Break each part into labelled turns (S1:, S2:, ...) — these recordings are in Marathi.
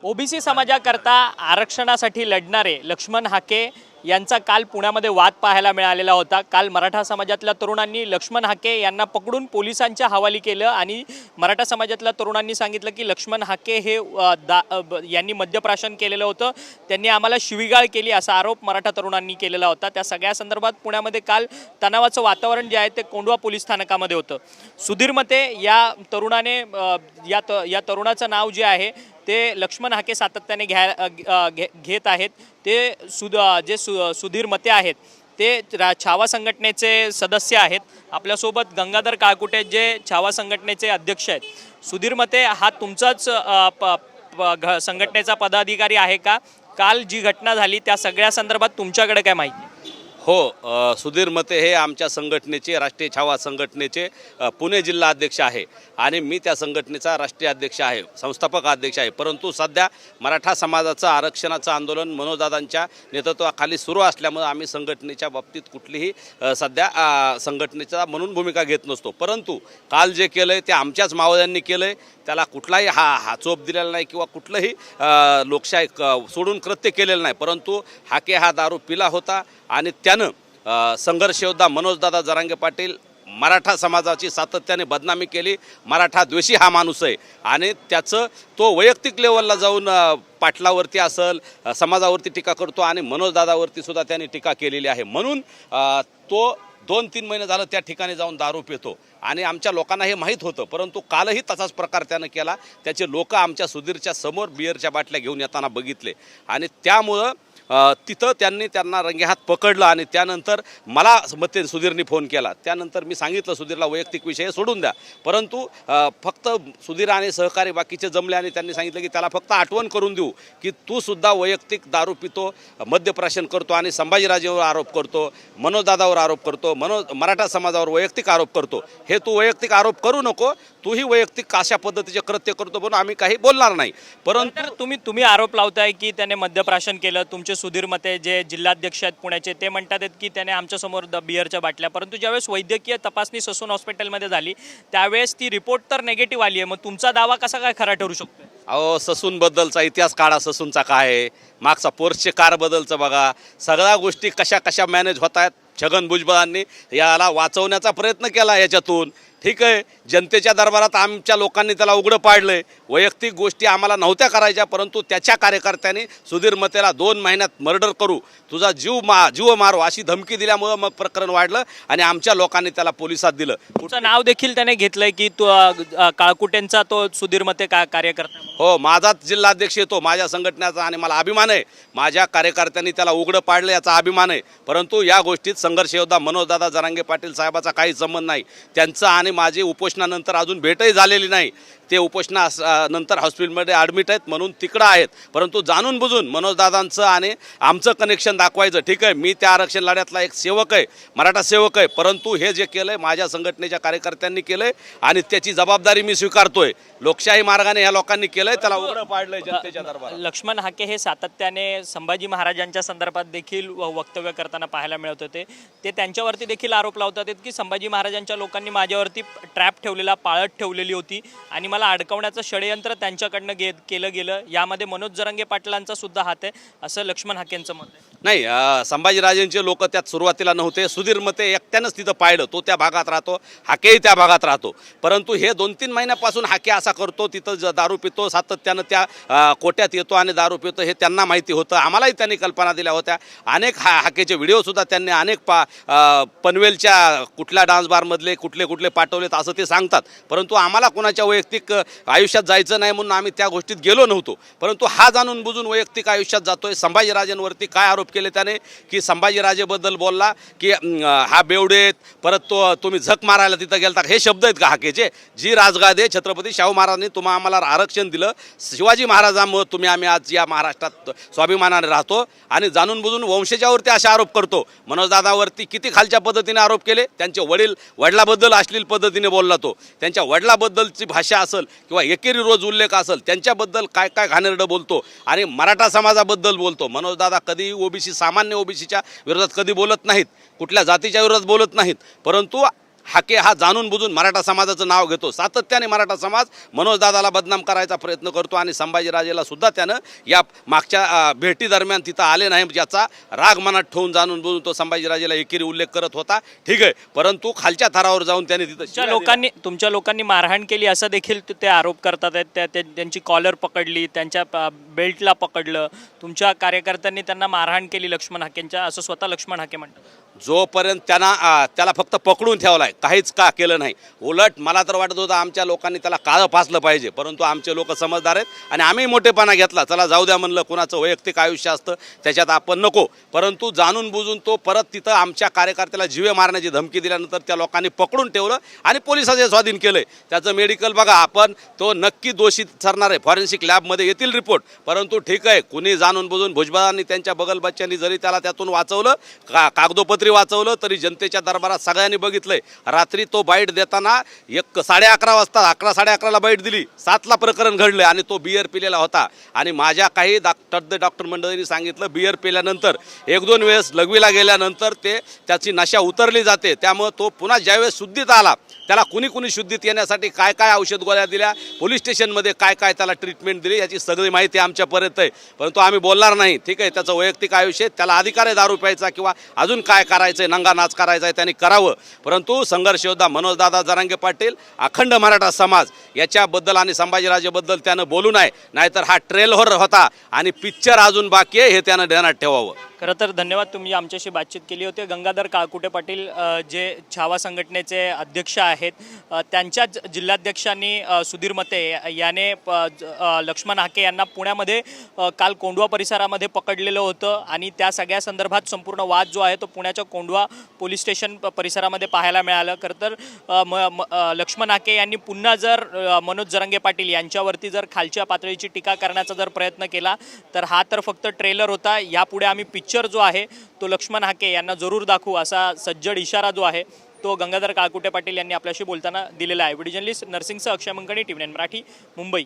S1: ओबीसी समाजाकरता आरक्षणासाठी लढणारे लक्ष्मण हाके यांचा काल पुण्यामध्ये वाद पाहायला मिळालेला होता। काल मराठा समाजातल्या तरुणांनी लक्ष्मण हाके यांना पकडून पोलिसांच्या हवाली केलं आणि मराठा समाजातल्या तरुणांनी सांगितलं की लक्ष्मण हाके हे यांनी मद्यप्राशन केलेलं होतं, त्यांनी आम्हाला शिवीगाळ केली असा आरोप मराठा तरुणांनी केलेला होता। त्या सगळ्या संदर्भात पुण्यामध्ये काल तणावाचं वातावरण जे आहे ते कोंढवा पोलीस स्थानकामध्ये होतं। सुधीर मते या तरुणाने या तरुणाचं नाव जे आहे ते लक्ष्मण हाके सातत्याने घेत आहेत। ते सुधीर मते आहेत ते छावा संघटनेचे सदस्य आहेत। आपल्यासोबत गंगाधर काळकुटे जे छावा संघटनेचे अध्यक्ष आहेत। सुधीर मते हा तुमचाच संघटनेचा पदाधिकारी आहे का? काल जी घटना झाली त्या सगळ्या संदर्भात तुमच्याकडे काय माहिती?
S2: हो, सुधीर मते हे आमच्या संघटनेचे राष्ट्रीय छावा संघटनेचे पुणे जिल्हा अध्यक्ष आहे आणि मी त्या संघटनेचा राष्ट्रीय अध्यक्ष आहे, संस्थापक अध्यक्ष आहे। परंतु सध्या मराठा समाजाचं आरक्षणाचं आंदोलन मनोजदादांच्या नेतृत्वाखाली सुरू असल्यामुळे आम्ही संघटनेच्या बाबतीत कुठलीही सध्या संघटनेचा म्हणून भूमिका घेत नसतो। परंतु काल जे केलं आहे ते आमच्याच मावळ्यांनी केलं आहे, त्याला कुठलाही हा चोप दिलेला नाही किंवा कुठलंही लोकशाही सोडून कृत्य केलेलं नाही। परंतु हाके हा दारू पिला होता आणि त्यानं संघर्ष योद्धा मनोजदादा जरांगे पाटील मराठा समाजाची सातत्याने बदनामी केली। मराठा द्वेषी हा माणूस आहे आणि त्याचं तो वैयक्तिक लेवलला जाऊन पाटलावरती असेल समाजावरती टीका करतो आणि मनोजदादावरती सुद्धा त्यांनी टीका केलेली आहे। म्हणून तो 2-3 महिने झालं त्या ठिकाणी जाऊन दारू पितो आणि आमच्या लोकांना हे माहीत होतं। परंतु कालही तसाच प्रकार त्यानं केला। त्याचे लोक आमच्या सुधीरच्या समोर बिअरच्या बाटल्या घेऊन येताना बघितले आणि त्यामुळं तिथं त्यांना रंगेहात पकडलं आणि त्यानंतर मला मते सुधीरनी फोन केला। त्यानंतर मी सांगितलं सुधीरला वैयक्तिक विषय सोडून द्या, परंतु फक्त सुधीर आणि सहकारी बाकीचे जमले आणि त्यांनी सांगितलं की त्याला फक्त आठवण करून देऊ की तू सुद्धा वैयक्तिक दारू पितो, मद्यप्राशन करतो आणि संभाजीराजेवर आरोप करतो, मनोजदादावर आरोप करतो, मराठा समाजावर वैयक्तिक आरोप करतो। हे तू वैयक्तिक आरोप करू नको, तूही वैयक्तिक अशा पद्धतीचे कृत्य करतो म्हणून आम्ही काही बोलणार नाही। परंतु
S1: तुम्ही आरोप लावताय की त्याने मद्यप्राशन केलं। तुमचे सुधीर मते जे जिल्हाध्यक्ष आहेत पुण्याचे ते म्हणतात की त्याने आमच्यासमोर बिअरच्या बाटल्या, परंतु ज्यावेळेस वैद्यकीय तपासणी ससून हॉस्पिटलमध्ये झाली त्यावेळेस ती रिपोर्ट तर निगेटिव्ह आली आहे। मग तुमचा दावा कसा काय खरा ठरू शकतो?
S2: अहो, ससूनबद्दलचा इतिहास काढा, ससूनचा काय आहे, मागचा पोर्सचे कारबद्दलचं बघा, सगळ्या गोष्टी कशा मॅनेज होत आहेत। छगन भुजबळांनी याला वाचवण्याचा प्रयत्न केला याच्यातून, ठीक आहे। जनतेच्या दरबारात आमच्या लोकांनी त्याला उघडं पाडलंय। वैयक्तिक गोष्टी आम्हाला नव्हत्या करायच्या, परंतु त्याच्या कार्यकर्त्यांनी सुधीर मतेला 2 महिन्यात मर्डर करू, तुझा जीव मारू अशी धमकी दिल्यामुळं मग प्रकरण वाढलं आणि आमच्या लोकांनी त्याला पोलिसात दिलं।
S1: तुमचं नाव देखील त्याने घेतलंय की तो काळकुटेंचा तो सुधीर मते कार्यकर्ता?
S2: हो, माझाच जिल्हाध्यक्ष येतो माझ्या संघटनेचा आणि मला अभिमान आहे। माझ्या कार्यकर्त्यांनी त्याला उघडं पाडलं याचा अभिमान आहे। परंतु या गोष्टीत संघर्ष योद्धा मनोजदादा जरांगे पाटील साहेबाचा काही संबंध नाही। त्यांचं आणि माझी उपोषणानंतर अजून भेटही झालेली नाही। ते उपोषणानंतर हॉस्पिटलमध्ये ॲडमिट आहेत म्हणून तिकडं आहेत। परंतु जाणून बुजून मनोजदादांचं आणि आमचं कनेक्शन दाखवायचं, ठीक आहे। मी त्या आरक्षण लढ्यातला एक सेवक आहे, मराठा सेवक आहे, परंतु हे जे केलं आहे माझ्या संघटनेच्या कार्यकर्त्यांनी केलं आहे आणि त्याची जबाबदारी मी स्वीकारतोय। लोकशाही मार्गाने ह्या लोकांनी केलं आहे, त्याला उघडं पाडलंय जनतेच्या दरबारात।
S1: लक्ष्मण हाके हे सातत्याने संभाजी महाराजांच्या संदर्भात देखील वक्तव्य करताना पाहायला मिळत होते। ते त्यांच्यावरती देखील आरोप लावतात की संभाजी महाराजांच्या लोकांनी माझ्यावरती ट्रॅप ठेवलेला, पाळत ठेवलेली होती आणि मला अडकवण्याचं षडयंत्र त्यांच्याकडनं केलं गेलं। यामध्ये मनोज जरांगे पाटलांचा सुद्धा हात आहे असं लक्ष्मण हाकेंचं मत आहे।
S2: नाही, संभाजीराजेंचे लोक त्यात सुरुवातीला नव्हते। सुधीर मते एकट्यानंच तिथं पाहिलं, तो त्या भागात राहतो, हाकेही त्या भागात राहतो। परंतु हे 2-3 महिन्यापासून हाके असा करतो, तिथं दारू पितो, सातत्यानं त्या कोट्यात येतो आणि दारू पितो हे त्यांना माहिती होतं। आम्हालाही त्यांनी कल्पना दिल्या होत्या। अनेक हाकेचे व्हिडिओसुद्धा त्यांनी अनेक पनवेलच्या कुठल्या डान्स बारमधले कुठले पाठवलेत असं ते सांगतात। परंतु आम्हाला कोणाच्या वैयक्तिक आयुष्यात जायचं नाही म्हणून आम्ही त्या गोष्टीत गेलो नव्हतो। परंतु हा जाणून बुजून वैयक्तिक आयुष्यात जातोय। संभाजीराजेंवरती काय आरोप केले त्याने की संभाजीराजेबद्दल बोलला की हा बेवडेत, परत तुम्ही झक मारायला तिथं गेलता, हे शब्द आहेत का हाकेचे? जी राजगादे छत्रपती शाहू महाराजांनी तुम्हा आम्हाला आरक्षण दिलं, शिवाजी महाराजांमुळे आम्ही आज या महाराष्ट्रात स्वाभिमानाने राहतो आणि जाणून बुजून वंशजावरती असे आरोप करतो। मनोजदादावरती किती खालच्या पद्धतीने आरोप केले। त्यांचे वडिलाबद्दल अश्लील पद्धतीने बोलला तो, त्यांच्या वडिलाबद्दलची भाषा असेल किंवा एकेरी रोज उल्लेख असेल, त्यांच्याबद्दल काय घाणेरडं बोलतो आणि मराठा समाजाबद्दल बोलतो। मनोजदादा कधीही ओबीसी सामान्य ओबीसीच्या विरोधात कधी बोलत नाहीत, कुठल्या जातीच्या विरोधात बोलत नाहीत, परंतु हाके हा जाणून बुजून मराठा समाजाचं नाव घेतो. सातत्याने मराठा समाज मनोजदादाला बदनाम करायचा प्रयत्न करतो आणि संभाजीराजेला सुद्धा त्यानं या मागच्या भेटी दरम्यान तिथं आले नाही ज्याचा राग मनात ठेवून जाणून बुजून तो संभाजीराजेला एकेरी उल्लेख करत होता. ठीक आहे, परंतु खालच्या थरावर जाऊन त्याने तिथं
S1: तुमच्या लोकांनी मारहाण केली असं देखील ते आरोप करतात आहेत. त्यांची कॉलर पकडली, त्यांच्या बेल्टला पकडलं, तुमच्या कार्यकर्त्यांनी त्यांना मारहाण केली लक्ष्मण हाकेंच्या, असं स्वतः लक्ष्मण हाके म्हणतात.
S2: जोपर्यंत त्याला फक्त पकडून ठेवलाय, काहीच का केलं नाही. उलट मला तर वाटत होतं आमच्या लोकांनी त्याला काळं फासलं पाहिजे, परंतु आमचे लोक समजदार आहेत आणि आम्ही मोठेपणा घेतला. चला जाऊ द्या म्हणलं, कुणाचं वैयक्तिक आयुष्य असतं त्याच्यात आपण नको. परंतु जाणून बुजून तो परत तिथं आमच्या कार्यकर्त्याला जीवे मारण्याची धमकी दिल्यानंतर त्या लोकांनी पकडून ठेवलं आणि पोलिसांचे स्वाधीन केलंय. त्याचं मेडिकल बघा आपण, तो नक्की दोषी ठरणार आहे. फॉरेन्सिक लॅबमध्ये येतील रिपोर्ट. परंतु ठीक आहे, कुणी जाणून बुजून भुजबळांनी त्यांच्या बगलबच्च्यांनी जरी त्याला त्यातून वाचवलं, कागदोपत्री वाचवलं, तरी जनतेच्या दरबारात सगळ्यांनी बघितलंय. रात्री तो बाईट देताना 11:30 वाजता 11:30ला बाईट दिली, 7ला प्रकरण घडलं आणि तो बियर पिलेला होता. आणि माझ्या काही डॉक्टर मंडळींनी सांगितलं बियर पिल्यानंतर 1-2 वेळेस लघवीला गेल्यानंतर त्याची नशा उतरली जाते. त्यामुळे तो पुन्हा ज्यावेळेस शुद्धीत आला, त्याला कुणी शुद्धीत येण्यासाठी काय काय औषध गोळ्या दिल्या, पोलीस स्टेशनमध्ये काय काय त्याला ट्रीटमेंट दिली, याची सगळी माहिती आमच्यापर्यंत आहे. परंतु आम्ही बोलणार नाही. ठीक आहे, त्याचं वैयक्तिक आयुष्य, त्याला अधिकार आहे दारू प्यायचा किंवा अजून काय करायचं आहे, नंगा नाच करायचा आहे, त्यांनी करावं. परंतु संघर्ष योद्धा मनोजदादा जरांगे पाटील, अखंड मराठा समाज याच्याबद्दल आणि संभाजीराजेबद्दल त्यानं बोलू नये. नाहीतर हा ट्रेलर होता आणि पिक्चर अजून बाकी आहे, हे त्यानं ध्यानात ठेवावं.
S1: खरं तर धन्यवाद, तुम्ही आमच्याशी बातचीत केली होती. गंगाधर काळकुटे पाटील जे छावा संघटनेचे अध्यक्ष आहेत, त्यांच्याच जिल्हाध्यक्षांनी सुधीर मते याने लक्ष्मण हाके यांना पुण्यामध्ये काल कोंढवा परिसरामध्ये पकडलेलं होतं आणि त्या सगळ्या संदर्भात संपूर्ण वाद जो आहे तो पुण्याच्या कोंढवा पोलीस स्टेशन परिसरामध्ये पाहायला मिळालं. खरं तर लक्ष्मण हाके यांनी पुन्हा जर मनोज जरांगे पाटील यांच्यावरती जर खालच्या पातळीची टीका करण्याचा जर प्रयत्न केला तर हा तर फक्त ट्रेलर होता. यापुढे आम्ही पिक्चर जो आहे तो लक्ष्मण हाके यांना जरूर दाखवू असा सज्जड इशारा जो आहे तो गंगाधर काळकुटे पाटील यांनी आपल्याशी बोलताना दिलेला आहे. व्हिडिओ जर्नलिस्ट नरसिंगसह अक्षय मंकणी, TV9 मराठी, मुंबई.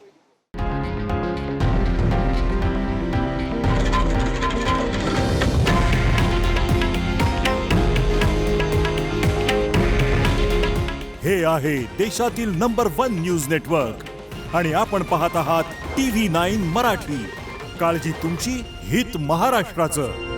S3: हे आहे देशातील नंबर 1 न्यूज नेटवर्क आणि आपण पाहत आहात TV9 मराठी. काळजी तुमची, हित महाराष्ट्राचं.